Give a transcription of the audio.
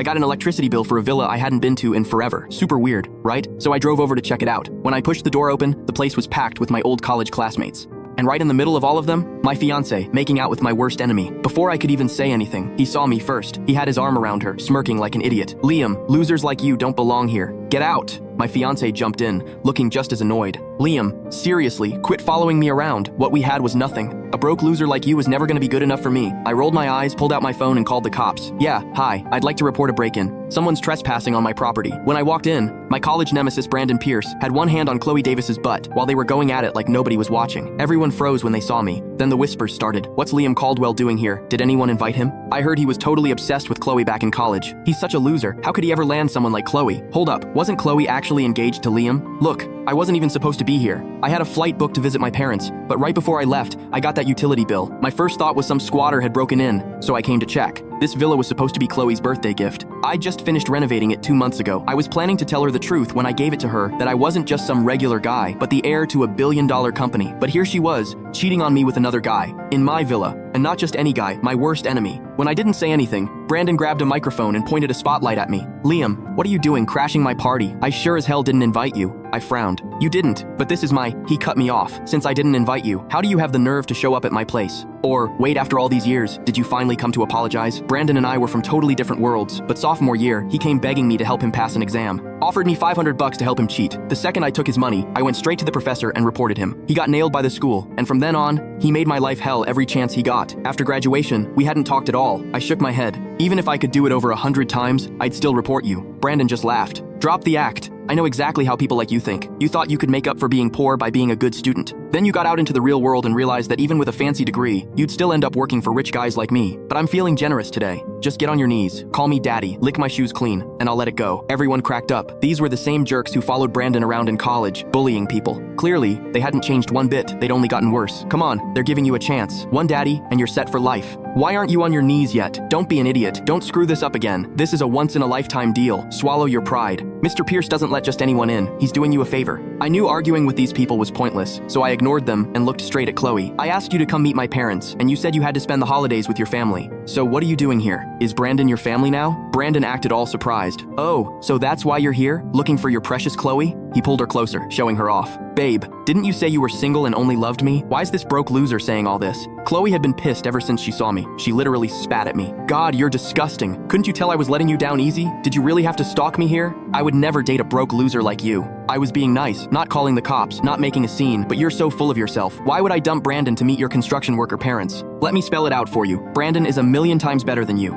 I got an electricity bill for a villa I hadn't been to in forever. Super weird, right? So I drove over to check it out. When I pushed the door open, the place was packed with my old college classmates. And right in the middle of all of them, my fiancé, making out with my worst enemy. Before I could even say anything, he saw me first. He had his arm around her, smirking like an idiot. Liam, losers like you don't belong here. Get out! My fiancé jumped in, looking just as annoyed. Liam, seriously, quit following me around. What we had was nothing. A broke loser like you was never gonna be good enough for me. I rolled my eyes, pulled out my phone, and called the cops. Yeah, hi, I'd like to report a break-in. Someone's trespassing on my property. When I walked in, my college nemesis Brandon Pierce had one hand on Chloe Davis's butt while they were going at it like nobody was watching. Everyone froze when they saw me. Then the whispers started. What's Liam Caldwell doing here? Did anyone invite him? I heard he was totally obsessed with Chloe back in college. He's such a loser. How could he ever land someone like Chloe? Hold up, wasn't Chloe actually engaged to Liam? Look, I wasn't even supposed to be here. I had a flight booked to visit my parents, but right before I left, I got that utility bill. My first thought was some squatter had broken in, so I came to check. This villa was supposed to be Chloe's birthday gift. I just finished renovating it 2 months ago. I was planning to tell her the truth when I gave it to her that I wasn't just some regular guy, but the heir to a billion-dollar company. But here she was, cheating on me with another guy, in my villa. And not just any guy, my worst enemy. When I didn't say anything, Brandon grabbed a microphone and pointed a spotlight at me. Liam, what are you doing crashing my party? I sure as hell didn't invite you. I frowned. You didn't, but this is my, he cut me off. Since I didn't invite you, how do you have the nerve to show up at my place? Or, wait, after all these years, did you finally come to apologize? Brandon and I were from totally different worlds, but sophomore year, he came begging me to help him pass an exam. Offered me $500 to help him cheat. The second I took his money, I went straight to the professor and reported him. He got nailed by the school, and from then on, he made my life hell every chance he got. After graduation, we hadn't talked at all. I shook my head. Even if I could do it over 100 times, I'd still report you. Brandon just laughed. Drop the act. I know exactly how people like you think. You thought you could make up for being poor by being a good student. Then you got out into the real world and realized that even with a fancy degree, you'd still end up working for rich guys like me. But I'm feeling generous today. Just get on your knees, call me daddy, lick my shoes clean, and I'll let it go. Everyone cracked up. These were the same jerks who followed Brandon around in college, bullying people. Clearly, they hadn't changed one bit. They'd only gotten worse. Come on, they're giving you a chance. One daddy, and you're set for life. Why aren't you on your knees yet? Don't be an idiot. Don't screw this up again. This is a once-in-a-lifetime deal. Swallow your pride. Mr. Pierce doesn't let just anyone in. He's doing you a favor. I knew arguing with these people was pointless, so I ignored them and looked straight at Chloe. I asked you to come meet my parents, and you said you had to spend the holidays with your family. So what are you doing here? Is Brandon your family now? Brandon acted all surprised. Oh, so that's why you're here? Looking for your precious Chloe? He pulled her closer, showing her off. Babe, didn't you say you were single and only loved me? Why is this broke loser saying all this? Chloe had been pissed ever since she saw me. She literally spat at me. God, you're disgusting. Couldn't you tell I was letting you down easy? Did you really have to stalk me here? I would never date a broke loser like you. I was being nice, not calling the cops, not making a scene, but you're so full of yourself. Why would I dump Brandon to meet your construction worker parents? Let me spell it out for you. Brandon is a million times better than you.